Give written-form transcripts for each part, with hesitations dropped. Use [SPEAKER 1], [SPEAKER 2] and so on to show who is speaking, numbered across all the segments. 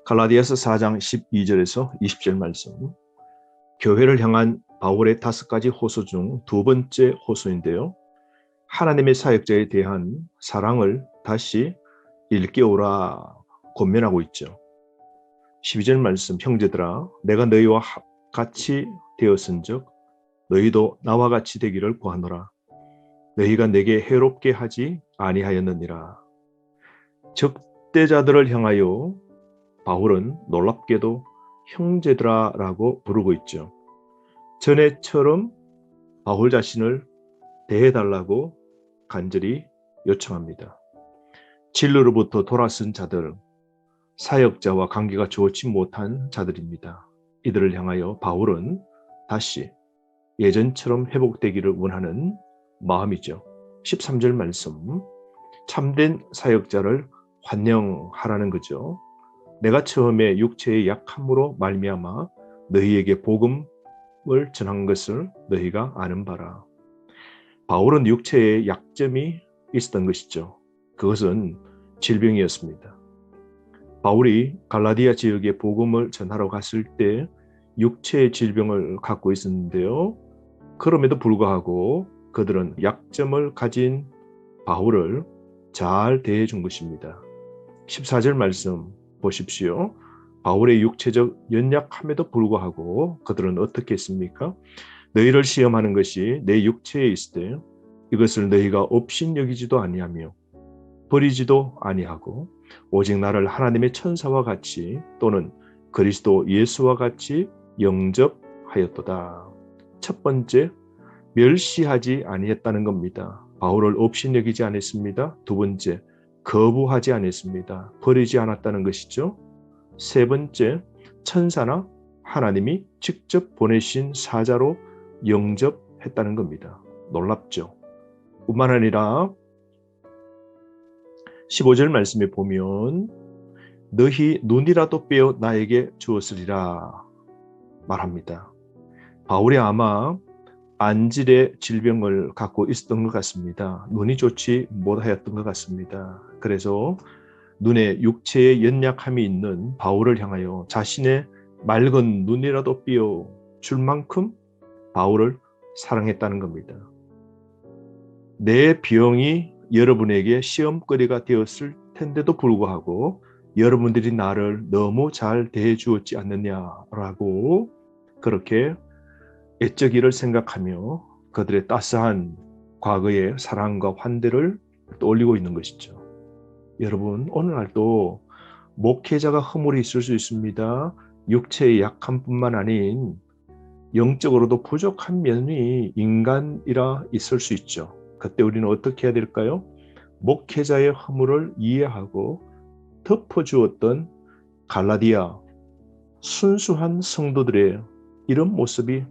[SPEAKER 1] 갈라디아서 4장 12절에서 20절 말씀. 교회를 향한 바울의 5가지 호소 중 두 번째 호소인데요. 하나님의 사역자에 대한 사랑을 다시 일깨우라 권면하고 있죠. 12절 말씀. 형제들아, 내가 너희와 같이 되었은즉 너희도 나와 같이 되기를 구하노라. 너희가 내게 해롭게 하지 아니하였느니라. 적대자들을 향하여 바울은 놀랍게도 형제들아라고 부르고 있죠. 전에처럼 바울 자신을 대해달라고 간절히 요청합니다. 진로로부터 돌아선 자들, 사역자와 관계가 좋지 못한 자들입니다. 이들을 향하여 바울은 다시 예전처럼 회복되기를 원하는 마음이죠. 13절 말씀, 참된 사역자를 환영하라는 거죠. 내가 처음에 육체의 약함으로 말미암아 너희에게 복음을 전한 것을 너희가 아는 바라. 바울은 육체의 약점이 있었던 것이죠. 그것은 질병이었습니다. 바울이 갈라디아 지역에 복음을 전하러 갔을 때 육체의 질병을 갖고 있었는데요. 그럼에도 불구하고 그들은 약점을 가진 바울을 잘 대해 준 것입니다. 14절 말씀 보십시오. 바울의 육체적 연약함에도 불구하고 그들은 어떻게 했습니까? 너희를 시험하는 것이 내 육체에 있을 때 이것을 너희가 업신여기지도 아니하며 버리지도 아니하고 오직 나를 하나님의 천사와 같이 또는 그리스도 예수와 같이 영접하였도다. 첫 번째, 멸시하지 아니했다는 겁니다. 바울을 업신여기지 않았습니다. 두 번째, 거부하지 않았습니다. 버리지 않았다는 것이죠. 세 번째, 천사나 하나님이 직접 보내신 사자로 영접했다는 겁니다. 놀랍죠. 뿐만 아니라 15절 말씀에 보면 너희 눈이라도 빼어 나에게 주었으리라 말합니다. 바울이 아마 안질의 질병을 갖고 있었던 것 같습니다. 눈이 좋지 못하였던 것 같습니다. 그래서 눈에 육체의 연약함이 있는 바울을 향하여 자신의 맑은 눈이라도 삐어 줄 만큼 바울을 사랑했다는 겁니다. 내 병이 여러분에게 시험거리가 되었을 텐데도 불구하고 여러분들이 나를 너무 잘 대해 주었지 않느냐라고 그렇게 애적이를 생각하며 그들의 따스한 과거의 사랑과 환대를 떠올리고 있는 것이죠. 여러분, 오늘날도 목회자가 허물이 있을 수 있습니다. 육체의 약함뿐만 아닌 영적으로도 부족한 면이 인간이라 있을 수 있죠. 그때 우리는 어떻게 해야 될까요? 목회자의 허물을 이해하고 덮어주었던 갈라디아 순수한 성도들의 이런 모습이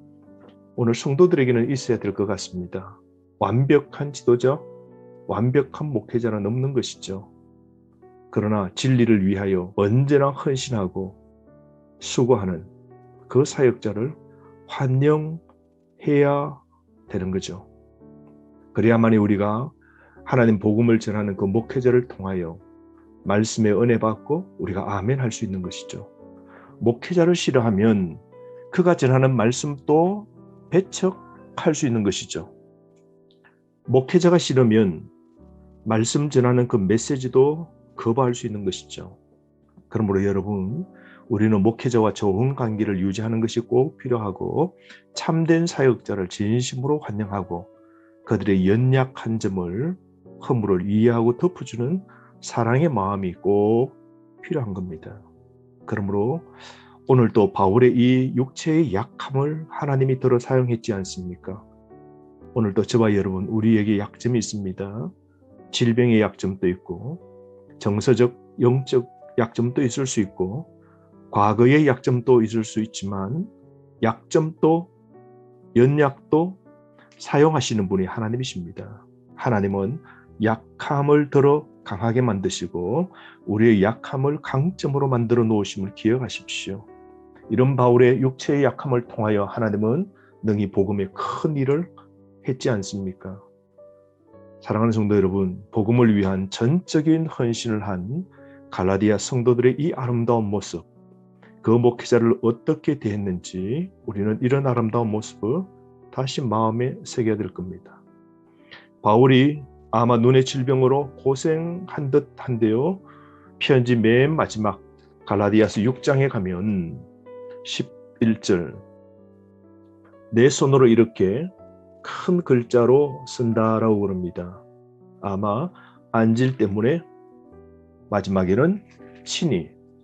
[SPEAKER 1] 오늘 성도들에게는 있어야 될 것 같습니다. 완벽한 지도자, 완벽한 목회자는 없는 것이죠. 그러나 진리를 위하여 언제나 헌신하고 수고하는 그 사역자를 환영해야 되는 거죠. 그래야만이 우리가 하나님 복음을 전하는 그 목회자를 통하여 말씀의 은혜 받고 우리가 아멘 할 수 있는 것이죠. 목회자를 싫어하면 그가 전하는 말씀도 배척할 수 있는 것이죠. 목회자가 싫으면 말씀 전하는 그 메시지도 거부할 수 있는 것이죠. 그러므로 여러분, 우리는 목회자와 좋은 관계를 유지하는 것이 꼭 필요하고 참된 사역자를 진심으로 환영하고 그들의 연약한 점을 허물을 이해하고 덮어주는 사랑의 마음이 꼭 필요한 겁니다. 그러므로 오늘도 바울의 이 육체의 약함을 하나님이 들어 사용했지 않습니까? 오늘도 저와 여러분, 우리에게 약점이 있습니다. 질병의 약점도 있고 정서적, 영적 약점도 있을 수 있고 과거의 약점도 있을 수 있지만 약점도 연약도 사용하시는 분이 하나님이십니다. 하나님은 약함을 들어 강하게 만드시고 우리의 약함을 강점으로 만들어 놓으심을 기억하십시오. 이런 바울의 육체의 약함을 통하여 하나님은 능히 복음의 큰 일을 했지 않습니까? 사랑하는 성도 여러분, 복음을 위한 전적인 헌신을 한 갈라디아 성도들의 이 아름다운 모습, 그 목회자를 어떻게 대했는지 우리는 이런 아름다운 모습을 다시 마음에 새겨야 될 겁니다. 바울이 아마 눈의 질병으로 고생한 듯 한데요. 편지 맨 마지막 갈라디아서 6장에 가면 11절, 내 손으로 이렇게 큰 글자로 쓴다라고 그럽니다. 아마 안질 때문에 마지막에는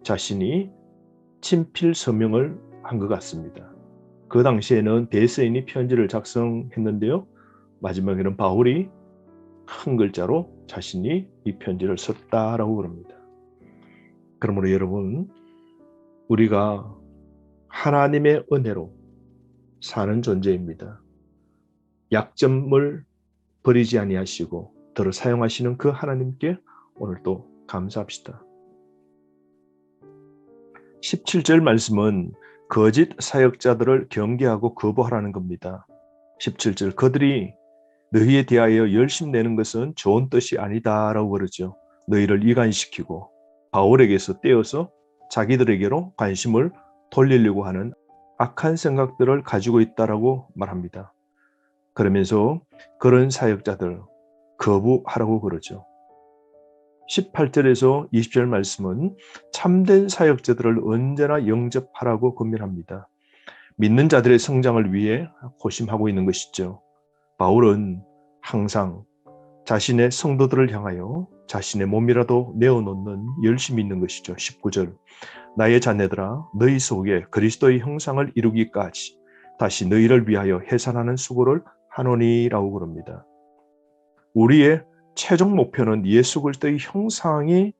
[SPEAKER 1] 자신이 친필 서명을 한 것 같습니다. 그 당시에는 대서인이 편지를 작성했는데요. 마지막에는 바울이 큰 글자로 자신이 이 편지를 썼다라고 그럽니다. 그러므로 여러분, 우리가 하나님의 은혜로 사는 존재입니다. 약점을 버리지 아니하시고 더러 사용하시는 그 하나님께 오늘도 감사합시다. 17절 말씀은 거짓 사역자들을 경계하고 거부하라는 겁니다. 17절, 그들이 너희에 대하여 열심내는 것은 좋은 뜻이 아니다라고 그러죠. 너희를 이간시키고 바울에게서 떼어서 자기들에게로 관심을 돌리려고 하는 악한 생각들을 가지고 있다라고 말합니다. 그러면서 그런 사역자들 거부하라고 그러죠. 18절에서 20절 말씀은 참된 사역자들을 언제나 영접하라고 권면합니다. 믿는 자들의 성장을 위해 고심하고 있는 것이죠. 바울은 항상 자신의 성도들을 향하여 자신의 몸이라도 내어놓는 열심이 있는 것이죠. 19절, 나의 자녀들아 너희 속에 그리스도의 형상을 이루기까지 다시 너희를 위하여 해산하는 수고를 하노니라고 그럽니다. 우리의 최종 목표는 예수 그리스도의 형상이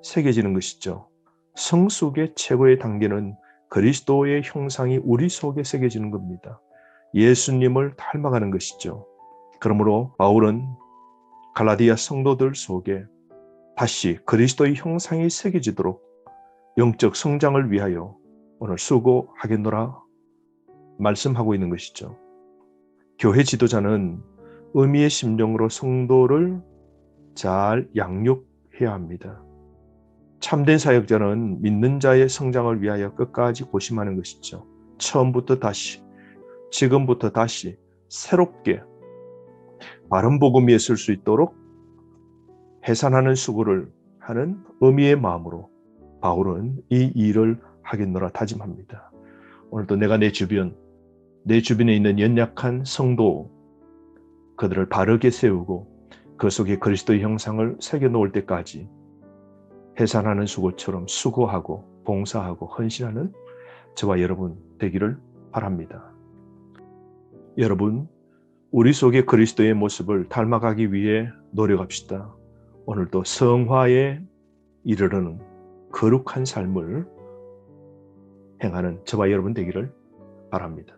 [SPEAKER 1] 새겨지는 것이죠. 성숙의 최고의 단계는 그리스도의 형상이 우리 속에 새겨지는 겁니다. 예수님을 닮아가는 것이죠. 그러므로 바울은 갈라디아 성도들 속에 다시 그리스도의 형상이 새겨지도록 영적 성장을 위하여 오늘 수고하겠노라 말씀하고 있는 것이죠. 교회 지도자는 의미의 심정으로 성도를 잘 양육해야 합니다. 참된 사역자는 믿는 자의 성장을 위하여 끝까지 고심하는 것이죠. 처음부터 다시, 지금부터 다시 새롭게 바른 복음에 쓸 수 있도록 해산하는 수고를 하는 의미의 마음으로 바울은 이 일을 하겠노라 다짐합니다. 오늘도 내가 내 주변에 있는 연약한 성도, 그들을 바르게 세우고 그 속에 그리스도의 형상을 새겨놓을 때까지 해산하는 수고처럼 수고하고 봉사하고 헌신하는 저와 여러분 되기를 바랍니다. 여러분, 우리 속에 그리스도의 모습을 닮아가기 위해 노력합시다. 오늘도 성화에 이르르는 거룩한 삶을 행하는 저와 여러분 되기를 바랍니다.